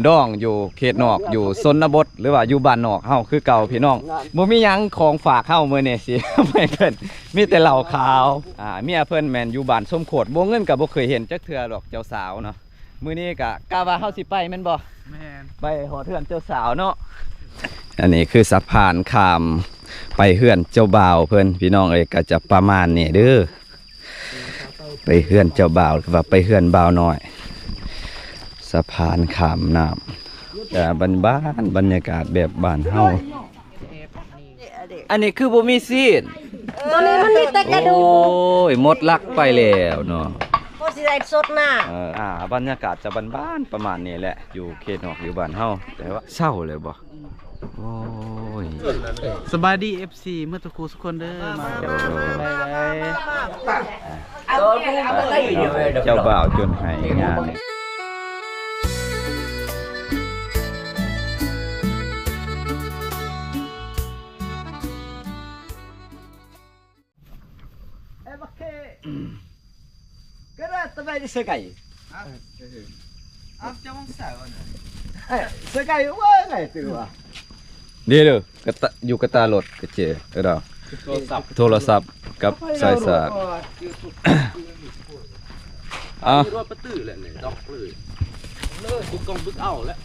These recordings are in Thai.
ดองอยู่เขตนอกอยู่ชนบทหรือว่าอยู่บ้านนอกเฮาคือเก่าพี่น้องบ่มีหยังของฝากเฮามื้อนี้สิ ไม่เพิ่นมีแต่เหล้าขาวเมียเพิ่นแม่นอยู่บ้านส้มโขดบ่เงินก็บ่เคยเห็นจักเทื่อดอกเจ้าสาวเนาะมื้อนี้ก็กะว่าเฮาสิไปแม่นบ่แม่นไปหอเทือนเจ้าสาวเนาะอันนี้คือสะพานข้ามไปเฮือนเจ้าบ่าวเพิ่นพี่น้องเอ้ยก็จะประมาณนี้เด้อไปเฮือนเจ้าบ่าวว่าไปเฮือนบ่าวน้อยสะพานข้ามน้ำแต่บ้านบรรยากาศแบบบ้านเฮาอันนี้คือบ่มีซีนตัวนี้มันมีแต่กระดูกโอ้ยหมดลักไปแล้วเนาะพอสิได้สดหน้าบรรยากาศจะบ้านๆประมาณนี้แหละอยู่เขตนอกอยู่บ้านเฮาแต่ว่าเศร้าเลยบ่โอ้ยสบายดี FC เมื่อทุกคนเด้อมาเจ้าบ่าวจนหายงานก็ได้สบายดีเสือไก่จะมองสาวน่ะเสือไก่ว่าไงตัวเดี๋ยวกระตาอยู่กระตาหลดกระเจเราโทรศัพท์กับสายสารรถประตื้อแหละเนี่ยดอกเลยบุกกองบึกเอาแล้ว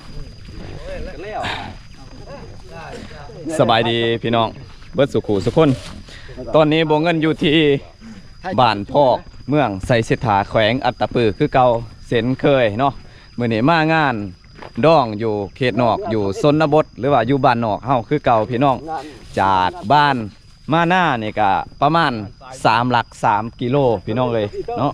สบายดีพี่น้องเบิดสุขุสุขคนตอนนี้โบเงินอยู่ที่บ้านพอกเมืองไสเสถาแขวงอัตตปือคือเก่าเส้นเคยเนาะมื้อนี้มางานดองอยู่เขตนอกอยู่ชนบทหรือว่าอยู่บ้านนอกเฮาคือเก่าพี่น้องจากบ้านมาหน้านี่ก็ประมาณ3 หลัก 3 กิโลพี่น้องเลยเนาะ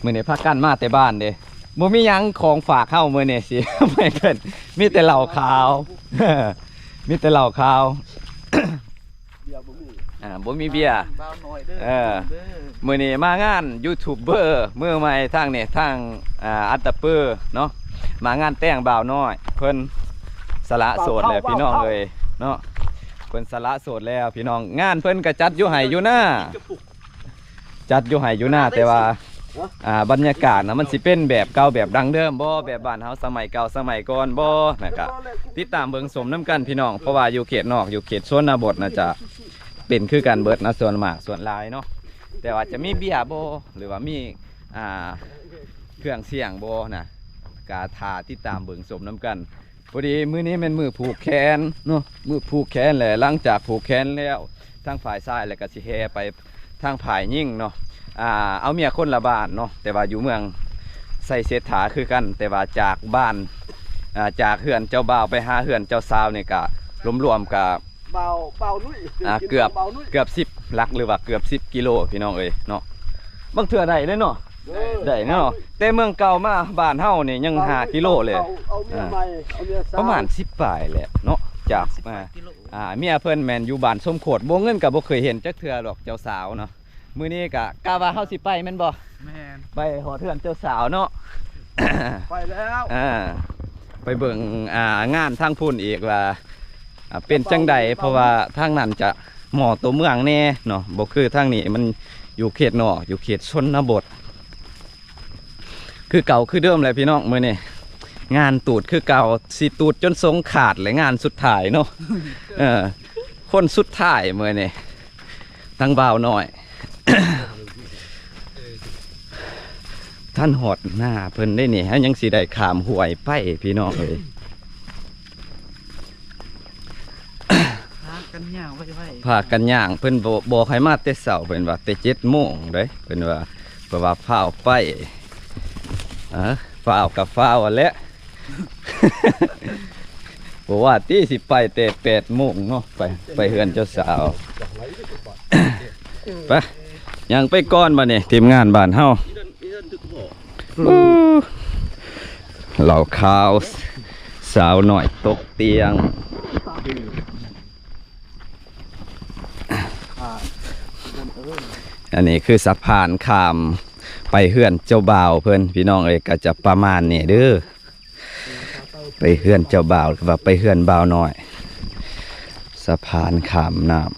มื้อนี้พากันมาแต่บ้านเด้บ่มีหยังของฝากเฮามื้อนี้สิ ไม่เพิ่นมีแต่เหล้าขาว มีแต่เหล้าขาวบ่มีเบียร์มื้อนี้มางานยูทูบเบอร์มือใหม่ทางนี่ทางอัตตปือเนาะมางานแต่งบ่าวน้อยเพิ่นสละโสดแล้วพี่น้องเลยเนาะเพิ่นสละโสดแล้วพี่น้องงานเพิ่นก็จัดอยู่ไห้อยู่หน้าจัดอยู่ไห้อยู่หน้าแต่ว่าบรรยากาศนะมันสิเป็นแบบเก่าแบบดังเดิมบ่แบบบ้านเฮาสมัยเก่าสมัยก่อนบ่นะครับติดตามเบิ่งสมน้ำกันพี่น้องเพราะว่าอยู่เขตนอกอยู่เขตชนบทนะจะเป็นคือกันเบิดนะส่วนมากส่วนหลายเนาะแต่ว่าจะมีเบียร์บ่หรือว่ามีเครื่องเสียงบ่นะกาทาติดตามเบิ่งสมน้ำกันพอดีมื้อนี้เป็นมือผูกแขนเนาะมือผูกแขนแหละหลังจากผูกแขนแล้วทางฝ่ายซ้ายแล้วก็สิแห่ไปทางฝ่ายยิ่งเนาะเอาเมียคนละบ้านเนาะแต่ว่าอยู่เมืองไสเสถาคือกันแต่ว่าจากบ้านจากเฮือนเจ้าบ่าวไปหาเฮือนเจ้าสาวนี่ก็รวมๆกับเบานุ่ยเกือบ10 หลักหรือว่าเกือบ10 กิโลพี่น้องเอ้ยเนาะบางเทื่อได้เลยเนาะได้เนาะแต่เมืองเก่ามาบ้านเฮานี่ยัง5 กิโลเลยประมาณ10 ปลายแหละเนาะจากเมียเพิ่นแม่นอยู่บ้านส้มโขดบ่เงินก็บ่เคยเห็นจักเทื่อดอกเจ้าสาวเนาะมื้อนี้ก็กะว่าเฮาสิไปแม่นบ่แม่นไปหอเทือนเจ้าสาวเนาะ ไปแล้วไปเบิ่งงานทางพุ่นอีกว่าเป็นจังใดเพราะว่าทางนั้นจะหม้อตัวเมืองแน่เนาะบ่คือทางนี้มันอยู่เขตนอกอยู่เขตชนบทคือเก่าคือเดิมเลยพี่น้องมื้อนี้งานตูดคือเก่าสิตูดจนทรงขาดเลยงานสุดท้ายเนาะคนสุดท้ายมื้อนี้ทั้งบ่าวน้อย ท่านหอดหน้าเพิ่นได้นี่ฮะยังสิได้ขามห่วยไปพี่น้องเลยพากันย่างเพิ่นบอกให้มาแต่เช้าเพิ่นว่าแต่7 โมงเด้เพิ่นว่าเพราะว่าฟ้าวไปฟ้าวกับฟ้าวแหละ บอกว่าที่สิไปแต่8 โมงเนาะไปเฮือนเจ้าสาวไปยังไปก้อนมาเนี่ยทีมงานบ้านเฮาเหล่าข้าวสาวหน่อยตกเตียงอันนี้คือสะพานข้ามไปเฮือนเจ้าบ่าวเพิ่นพี่น้องเอ้ยก็จะประมาณนี้เด้อไปเฮือนเจ้าบ่าวว่าไปเฮือนบ่าวน้อยสะพานข้ามน้ำ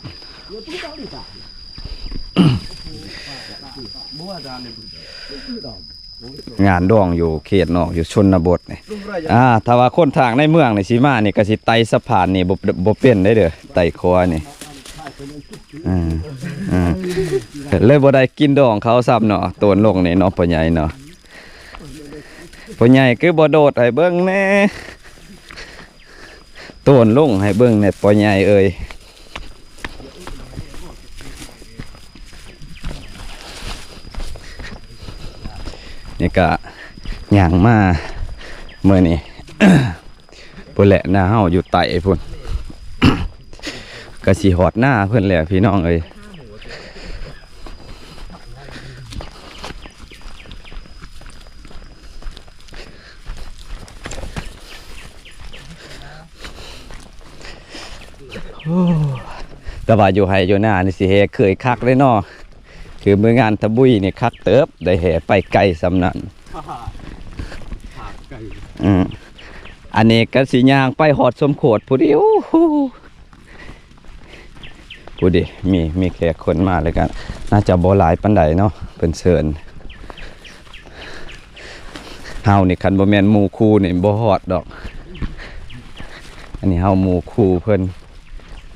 บัวดานเลย งานดองอยู่เขตนอกอยู่ชนบทนี่ถ้าว่าคนทางในเมืองนี่สิมานี่ก็สิไต่สะพานนี่บ่เป็นได้เด้อไต่คอนี่เลยบ่ได้กินดองเขาซ้ำเนาะโตนลงนี่เนาะพ่อใหญ่เนาะพ่อใหญ่คือบ่โดดให้เบิ่งแน่โตนลงให้เบิ่งแน่พ่อใหญ่เอ้ยนี่ก็ย่างมาเมื่อนี้ พุ่นแหละหน้าเฮาอยู่ไต่พุ่น ก็สิหอดหน้าเพิ่นแหละพี่น้องเอ้ยแต่ว่าอยู่ไห้อยู่หน้านี่สิเฮเคยคักเลยเนาะคือมืองานตะบุยนี่คักเติบได้แห่ไปไกลสำนั้นอันนี้ก็สิย่างไปหอดสมโขดผู้เดียวผู้ดีมีแขกคนมาเลยกันน่าจะบ่หลายปานใดเนาะเป็นเชิญเฮานี่คันบ่แม่นหมู่คู่นี่บ่ฮอดดอกอันนี้เฮาหมู่คู่เพิ่น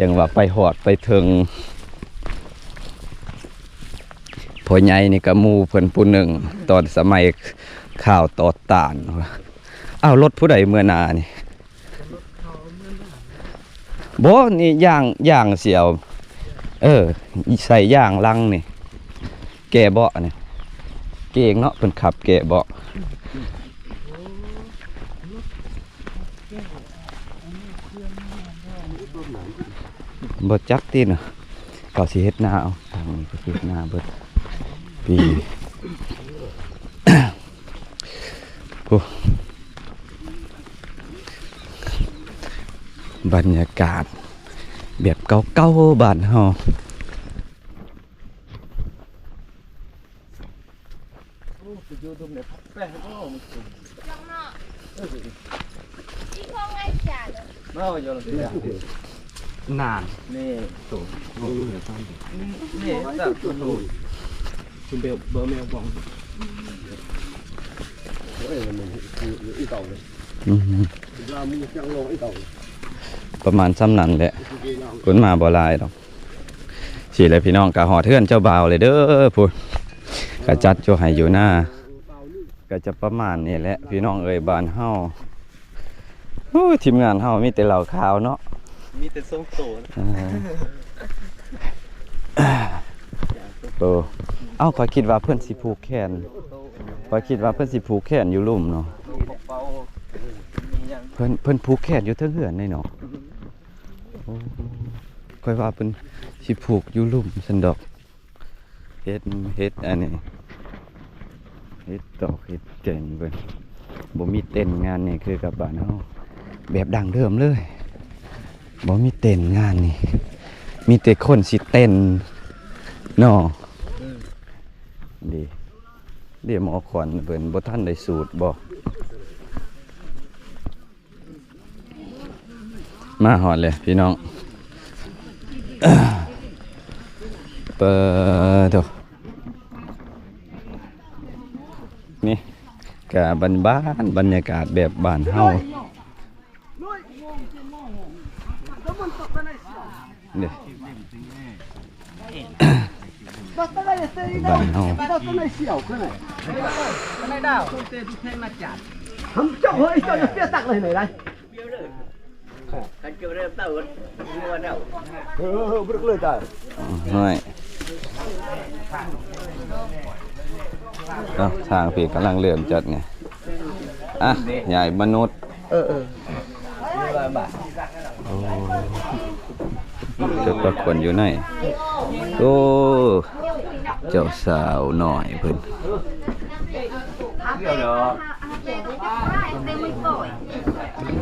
ยังว่าไปหอดไปถึงพ่อใหญ่นี่ก็หมู่เพิ่นผู้หนึ่งตอนสมัยข่าวต่อต้านอ้าวรถผู้ใดเมื่อนานี่บ่นี่ย่างเสียวใส่ย่างลังนี่แก่เบาะนี่เก่งเนาะเพิ่นขับแก่เบาะบ่จักติเนาะก็สิเฮ็ดนาเอาทางนี้ก็สิเฮ็ดนาเบิดปีโอ้บรรยากาศแบบเก่าๆบ้านเฮานานนี่สูงนี่แบบสูงคุณเบลเบอร์เมลบอกประมาณซ้ำนั้นแหละคุณมาบ่ลายดอกสิเลยพี่น้องกะหอเทือนเจ้าบ่าวเลยเด้อพูดกะจัดโจให้อยู่หน้าก็จะประมาณนี้แหละพี่น้องเอ่ยบ้านเฮาทีมงานเฮามีแต่เหล่าขาวเนาะมีแต่ส้มโตเอ้าขอยคิดว่าเพื่อนสิผูกแขนขอยคิดว่าเพื่อนสิผูกแขนอยู่ลุ่มเนาะเพิ่นผูกแขนอยู่เทิงเหือนนี่เนาะค่อยว่าเพิ่นสิผูกอยู่ลุ่มซั่นดอกเฮ็ดอันนี้เฮ็ดดอกเฮ็ดเก่งเพิ่นบ่มีเต้นงานนี่คือกับบ้านเฮาแบบดังเดิมเลยบ่มีเต้นงานนี่มีแต่คนสิเต้นเนาะดีเดี๋ยวหมอขวัญเพิ่นบ่ทันได้สูตรบ่มาหอดเลยพี่น้องเปิดดูนี่กะบ้านบรรยากาศแบบบ้านเฮานี่บ้านเฮาน้อยทางพี่กำลังเริ่มจัดไงใหญ่มนุษย์จะประกวนอยู่ไหนโอ้เจ้าสาวหน่อยเพิ่น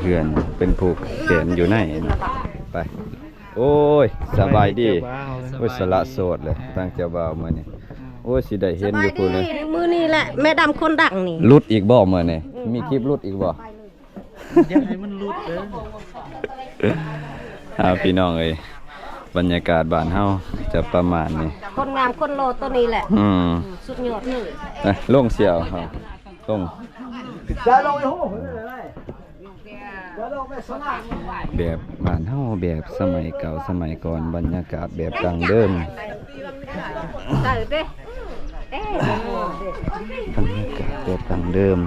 เพื่อนเป็นผูกแขนอยู่ไหนไปโอ้ยสบายดีโอ้ยสละโสดเลยตั้งเจ้าบ่าวมื้อนี้โอ้ยสิได้เห็นอยู่พุ่นเลยมือนี่แหละแม่ดำคนดังนี่ลุดอีกบ่มื้อนี้มีคลิปลุดอีกบ่อย่าให้มันลุดเด้อพี่น้องเอ้ยบรรยากาศบ้านเฮาจะประมาณนี้คนงามคนโลตัวนี้แหละสุดยอดเลยลงเสี่ยวครับ ตรงแบบบ้านเฮาแบบสมัยเก่าสมัยก่อนบรรยากาศแบบดั้งเดิมบรรยากาศแบบดั้งเดิม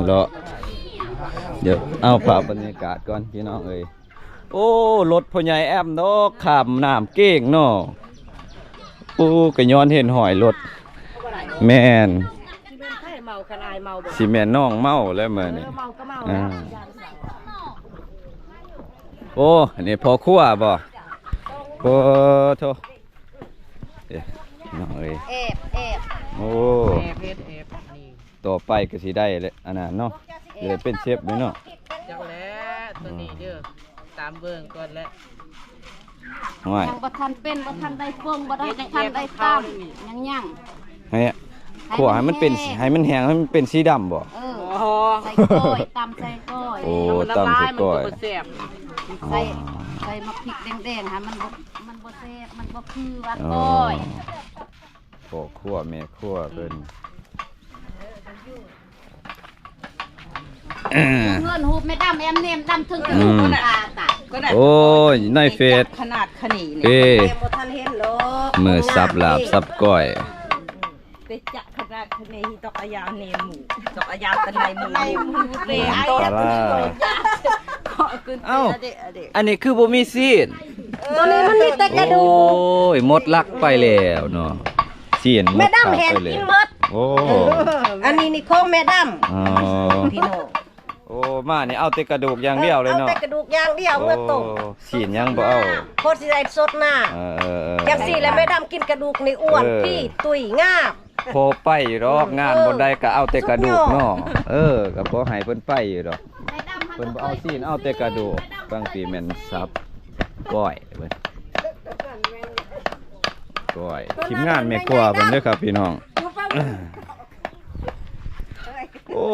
เลาะเดี๋ยวเอาภาพบรรยากาศก่อนพี่น้องเอ้ยโอ้รถพ่อใหญ่แอมเนาะข้ามน้ำเก่งเนาะโอ้ก็ย้อนเห็นหอยรถแม่นสิแม่นน้องเมาแล้วมื้อนี้โอ้อันนี้พอครัวบ่โอ้โธ่น้องเอ้ยโอ้ต่อไปก็สิได้เลยอันนั้นเนาะเลยเป็นเชฟด้วยเนาะจังแล้วตัวนี้เด้อตามเบิ่งก่อนแล้ว ยังบ่ทันเป็นบ่ทันได้ฟงบ่ได้ทันได้ตามยังให้ขั่วให้มันเป็นให้มันแห้งให้มันเป็นสีดำบ่ใส่ก้อยตำใส่ก้อยโอ้ตำใส่ก้อยใส่มะพริกแดงๆฮะมันบ่แซ่บมันบ่คือว่าก้อยพ่อครัวแม่ครัวเพิ่นเงินหูไม่ดำแอมเนมดำถึงกระดูกตาตาโอ้ยในเฟซขนาดขนีเนี่ยบ่ทันเห็นหรอกมือซับลาบซับก้อยเตจะขนาดขนีตอกอายาเนมหมูตอกอายาตะไนหมูเรียนปลาเอ้าอันนี้คือบ่มีซีนตัวนี้มันมีแต่กระดูกโอ้ยหมดลักไปแล้วเนาะซีนแม่ดำเห็นกินหมดโอ้อันนี้นี่ของแม่ดำอ๋อพี่น้องโอ้มานี่เอาแต่กระดูกอย่างเดียวเลยเนาะเอาแต่กระดูกอย่างเดียวเมื่อตกซีนยังบ่เอาโคตรสิได้สดหน้าจังซี่แล้วแม่ดำกินกระดูกนี่อ้วนพี่ตุ้ยงาบพอไปรอบงานบ่ได้ก็เอาแต่กระดูกเนาะก็บ่ให้เพิ่นไปอยู่ดอกเพิ่นบ่เอาซีนเอาแต่กระดูกบางทีแม่นซับก้อยเพิ่นก้อยทีมงานแม่ครัวเพิ่นเด้อครับพี่น้องโอ้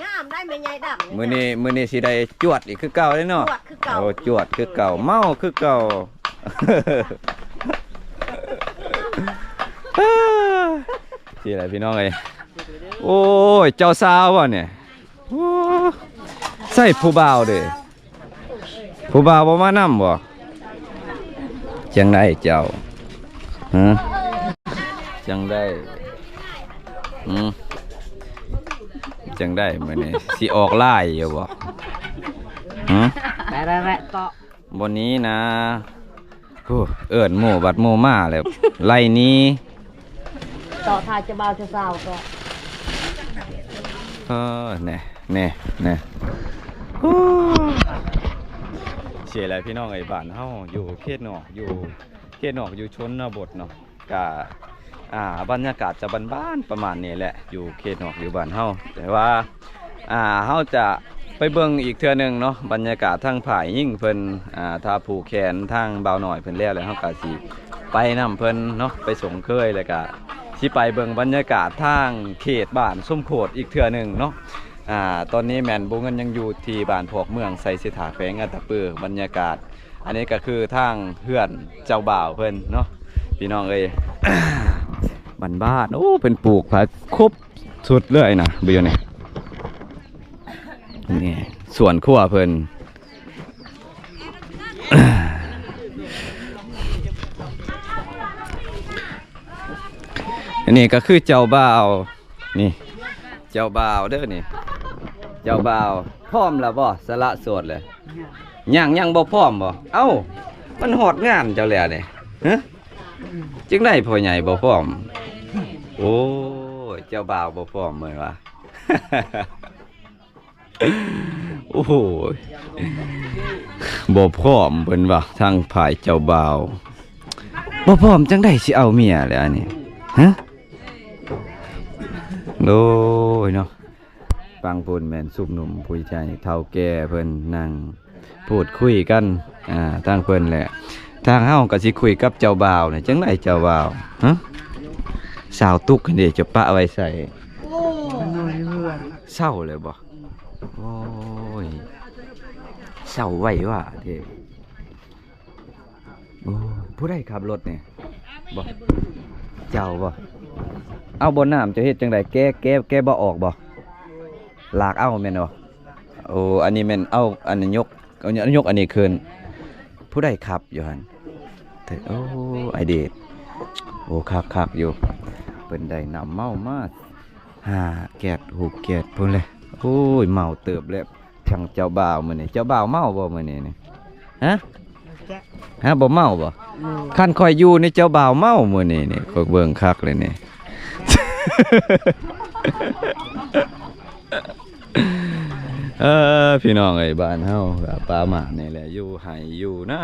งามได้แม่ใหญ่ดำมื้อนี้สิได้จวดอีกคือเก่าเลยเนาะโอ้จวดคือเก่าเมาคือเก่าสิอะไรพี่น้องเอ้ยโอ้ยเจ้าสาวว่ะเนี่ยใส่ผู้บ่าวเด้ผู้บ่าวบ่มานำบ่จังได๋เจ้าฮะจังได้จังได้มื้อนี้สิออกลายอยู่บ่ฮะแปะๆต่อบ่นี้นะโอ้เอิ้นหมู่บัดหมู่มาแล้วไล่นี้ต่อทายจะบ่าวจะสาวก็แน่เสียอะไรพี่น้องไอ้บ้านเฮาอยู่เขตนอกอยู่ชนบทเนาะกะบรรยากาศจะบ้านๆประมาณนี้แหละอยู่เขตนอกอยู่บ้านเฮาแต่ว่าเฮาจะไปเบิ่งอีกเทื่อนึงเนาะบรรยากาศทางผายยิ่งเพิ่นถ้าผูกแขนทางเบาหน่อยเพิ่นแล้วเฮาก็สิไปนำเพิ่นเนาะไปส่งเคยแล้วก็สิไปเบิ่งบรรยากาศทางเขตบ้านส้มโขดอีกเทื่อนึงเนาะตอนนี้แม่นบุเงินยังอยู่ที่บ้านพอกเมืองไสสิถาแขวงอัตตปือบรรยากาศอันนี้ก็คือทางเฮือนเจ้าบ่าวเพิ่นเนาะพี่น้องเอ้ย บ้านโอ้เป็นปลูกผักครบสุดเลยนะเบี้ยนี่ส่วนขั้วเพิ่น อันนี้ก็คือเจ้าบ่าวนี่เจ้าบ่าวเด้อนี่เจ้าบ่าวพร้อมแล้วบ่สละโสดเลยยังบ่พร้อมบ่เอ้ามันหอดงานเจ้าแล้วนี่ฮะจึงได้พ่อใหญ่บ่พร้อมโอ้ยเจ้าบ่าวบ่พร้อมเหมือนว่า โอ้โหบ่พร้อมเพิ่นว่าทางฝ่ายเจ้าบ่าวบ่พร้อมจังได้สิเอาเมียเลยอันนี้ฮะโอ้ยเนาะฟังพูนแม่นซุปหนุ่มผู้ใหญ่เฒ่าแก่เพิ่นนั่งพูดคุยกันทางเพิ่นแหละทางเฮาก็สิคุยกับเจ้าบ่าวนี่จังได๋เจ้าบ่าวฮะสาวตุกนี่จะปะไว้ใส่เศร้าเลยบ่โอ้ยเศร้าไว้ว่าเด้ โอ้ผู้ใดขับรถนี่บ่เจ้าบ่เอาบนน้ำจะเฮ็ดจังไดแกบ่ออกบ่ลากเอาแม่นบ่โอ้อันนี้แม่นเอาอันนี้ยกอันนี้ขึ้นผู้ใดขับอยู่หั่นโอ้ไอเดชโอ้คักอยู่เพิ่นได้นำเมามา5แกด6แกดพุ่นเลยโอ้ยเมาเติบแล้วช่างเจ้าบ่าวมื้อนี้เจ้าบ่าวเมาบ่มื้อนี้นี่ฮะบ่เมาบ่คันคอยอยู่นี่เจ้าบ่าวเมามื้อนี้นี่ข้อยเบิ่งคักเลยนี่ พี่น้องเอ้ยบ้านเฮาก็ปลาหมานี่แหละอยู่ไห้อยู่นะ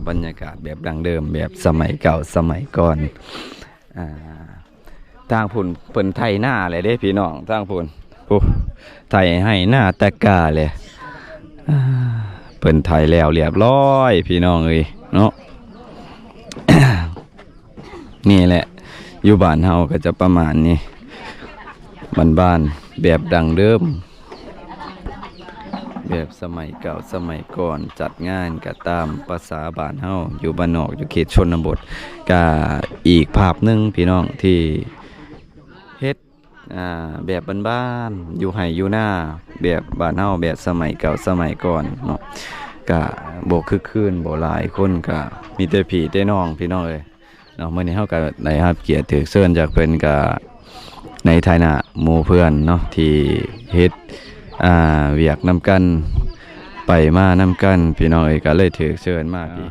บรรยากาศแบบดังเดิมแบบสมัยเก่าสมัยก่อนทางพุ่นเพิ่นไถหน้าเลยเด้พี่น้องทางพุ่นโอ้ไถให้หน้าตะกาเลยเพิ่นไถแล้วเรียบร้อยพี่น้องเอ้ยเนาะ นี่แหละอยู่บ้านเฮาก็จะประมาณนี้บ้านๆแบบดังเดิมแบบสมัยเก่าสมัยก่อนจัดงานก็ตามภาษาบ้านเฮาอยู่บ้านนอกอยู่เขตชนบทก็อีกภาพหนึงพี่น้องที่เฮ็ดแบบบ้านๆอยู่ไห้อยู่หน้าแบบบ้านเฮาแบบสมัยเก่าสมัยก่อนเนาะก็บ่คึกคืนบ่หลายคนก็มีแต่พี่แต่น้องพี่น้องเอ้ยเนาะมื้อนี้เฮาก็ได้รับเกียรติถูกเชิญจากเพิ่นก็ในฐานะหมู่เพื่อนเนาะที่เฮ็ดเวียกนำกันไปมานำกันพี่น้องเอ้ยก็เลยถูกเชิญมาพี่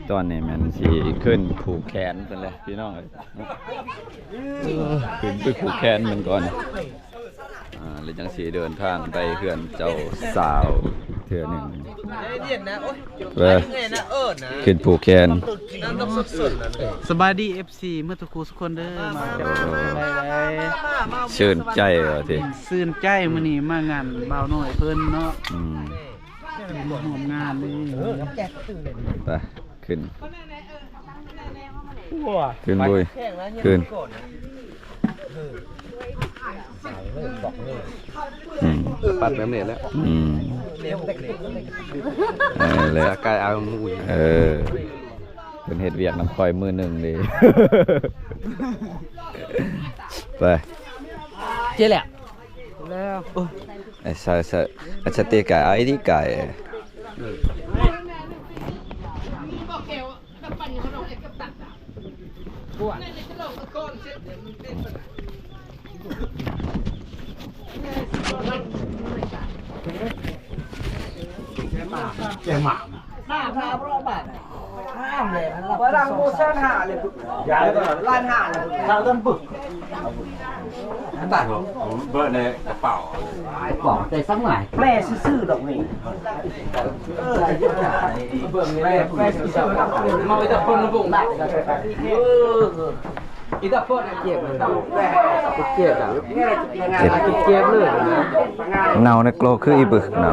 ตอนนี้มันสิขึ้นผูกแขนกันเลยพี่น้องเอ้ยขึ้นไปผูกแขนมันก่อนแล้วจังสิเดินทางไปเฮือนเจ้าสาวเทื่อหนึงขึ้นผูกแขน สบายดี FC เมื่อทุกคนทุกคนเด้อมาเชิญใจเหรอทีซื่นใจมื้อนี้มางานบ่าวน้อยเพิ่นเนาะร่วมงานนี่ไปขึ้นบุยขึ้นปัดแบบนี้แล้วเลยสกายเอามุ้ยเป็นเห็ดเวียกน้ำคอยมือหนึ่งดีไปเจ๊แหละแล้วไอ้สเต็กไก่ไอ้ที่ไก่แกหมาหน้าพาเพราะบาดห้ามเลยว่ารังโมชั่นหาเลยยายก็ล้านหาเลยเราต้องปึกตัดหรอเบิร์ในกระเป๋าบอกใจสักหน่อยแปรซื่อๆดอกนี่เบิร์แปรซื่อๆมาไปแต่คนบุ่งได้อีตาพ่อเจ็บเลยเจ็บอ่ะเจ็บเลยเนาในโกลคืออีบึกเนา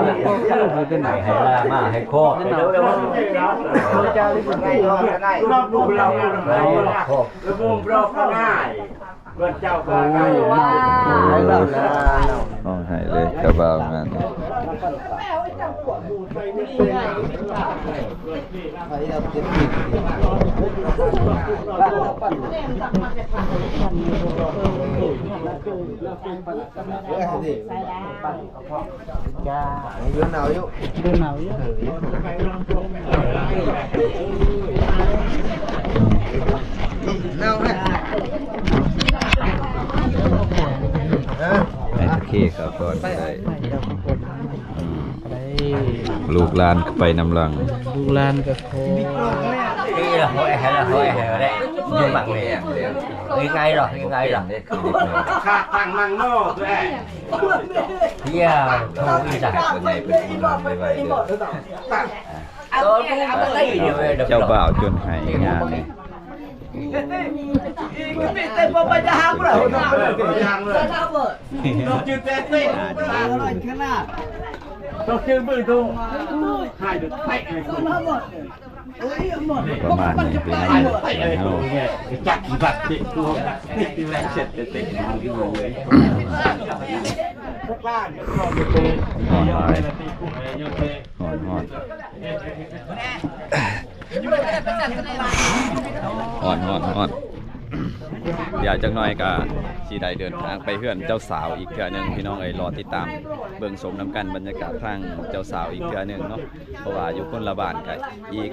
ในโกลคือเป็นไหนให้ลามาให้คอเจ้าลิบุไงรอบบุเราระบุรอบง่ายเพื่อนเจ้าก็ง่ายให้เราห้องให้เลยกระเป๋างานเดือนหนาวอยู่หนาวไหมไอ้ตะเคียครับก่อนได้ลูกลานไปนำลังลูกลานกับโคนี่là hội hè đấy nhưng bằng này đi ngay rồi thằng măng nô tụi em thôi đi raคนใหญ่เป็นคนไปไว้เด้อเจ้าบ่าวจนหายงานเลยtên bố bây giờ hàng rồi nó chưa tên tên nó chưa bự thùng hai được thay này ประมาณนี้พี่น้องเสียงเฮา จักกี่บาทติดตัวติดแรงเสร็จติดเลย หอนหอยหอนเดี๋ยวจักหน่อยก็สิได้เดินทางไปเฮือนเจ้าสาวอีกเทื่อนึงพี่น้องรอติดตามเบิ่งชมน้ำกันบรรยากาศทางเจ้าสาวอีกเทื่อนึงเนาะเพราะว่าอยู่คนละบ้านกันอีก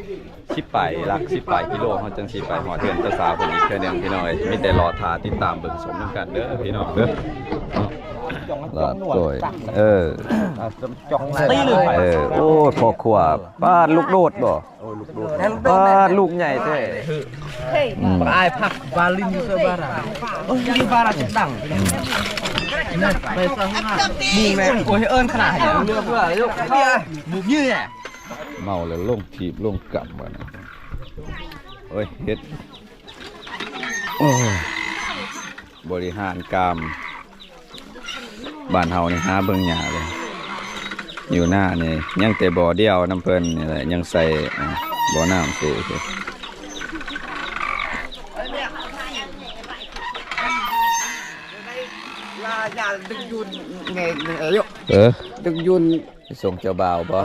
10 ปลายกิโลเฮาจังสิไปฮอดเฮือนเจ้าสาวเพิ่นอีกเทื่อนึงพี่น้องมีแต่รอท่าติดตามเบิ่งชมน้ำกันเด้อพี่น้องเด้อลาดก้อยตีเลยโอ้ยพ่อครัวบ้านลูกโดดบ่บ้านลูกใหญ่แท้ ai pak balin ke bara oh ini bara sedang nah besok mùng này ôi ơn khả hả đưa vừa đấy mùng như này เมาแล้วลงถีบลงกลับมานะโอ้ยเฮ็ดโอ้ยบริหารกรรมบ้านเฮานี่หาเบิ่งหญ้าเลยอยู่หน้านี่ยังแต่บ่อเดียวน้ำเพิ่นนี่แหละยังใส่บ่อน้ำสูงดึงยุน ส่งเจ้าบ่าวบ่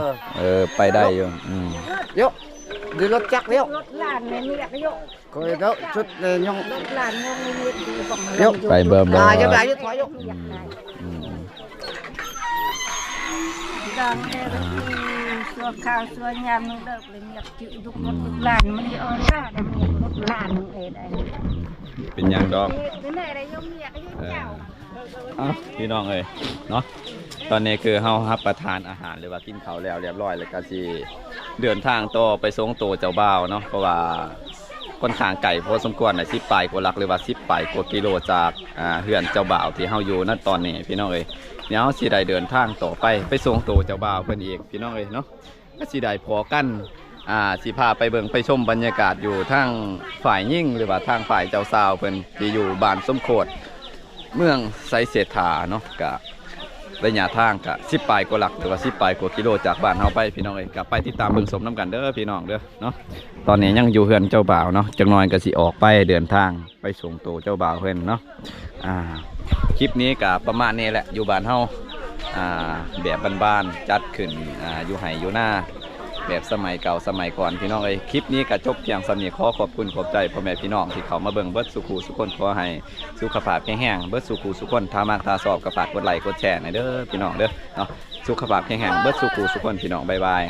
ไปได้อยู่ยกดูรถจักรเร็ว รถหลานในนี่ก็ยก ก็เดี๋ยวชุดเลยยง รถหลานยกนี่ดีบ่ ยก ไปเบิ่มบ่ จะได้ยกถอยยก อยากได้ดังแท้ส่วนข้าวส่วนยามนึงเด้อเลยเงียบจืดยุกรถหลานมันอ่อนล้าได้รถหลานนึงได้ เป็นหยังดอก นี่แม่ได้ยกเมียก็ยกเจ้า พี่น้องเอ้ยเนาะตอนนี้คือเฮารับประทานอาหารหรือว่ากินข้าวแล้วเรียบร้อยแล้วก็สิเดินทางต่อไปส่งตัวเจ้าบ่าวเนาะเพราะว่าค่อนข้างไกลพอสมควรน่ะ10 ปลายกว่าหลักหรือว่า10 ปลายกว่ากิโลจากเฮือนเจ้าบ่าวที่เฮาอยู่ณตอนนี้พี่น้องเอ้ยเดี๋ยวเฮาสิได้เดินทางต่อไปส่งตัวเจ้าบ่าวเพิ่นอีกพี่น้องเอ้ยเนาะก็สิได้พอกันสิพาไปเบิ่งไปชมบรรยากาศอยู่ทางฝ่ายยิ่งหรือว่าทางฝ่ายเจ้าสาวเพิ่นที่อยู่บ้านสมโคตรเมืองไสเศรษฐาเนาะก็ระยะทางก็10 ปลายกว่าหลักหรือว่า10 ปลายกว่ากิโลจากบ้านเฮาไปพี่น้องเอ้ยก็ไปติดตามเบิ่งชมน้ำกันเด้อพี่น้องเด้อเนาะตอนนี้ยังอยู่เฮือนเจ้าบ่าวเนาะจักหน่อยก็สิออกไปเดินทางไปส่งตัวเจ้าบ่าวเพิ่นเนาะคลิปนี้ก็ประมาณนี้แหละอยู่บ้านเฮาแบบบ้านๆจัดขึ้นอยู่ไห่อยู่หน้าแบบสมัยเก่าสมัยก่อนพี่น้องเอ้ยคลิปนี้ก็จบเพียงสำนี้ขอขอบคุณขอบใจพ่อแม่พี่น้องที่เขามาเบิ่งเบิดสุขูสุคนขอให้สุขภาพแข็งแรงเบิดสุขูสุคนถ้ามากถ้าสอบก็ฝากกดไลค์กดแชร์หน่อยเด้อพี่น้องเด้อเนาะสุขภาพแข็งแรงเบิดสุขูสุคนพี่น้องบ๊ายบาย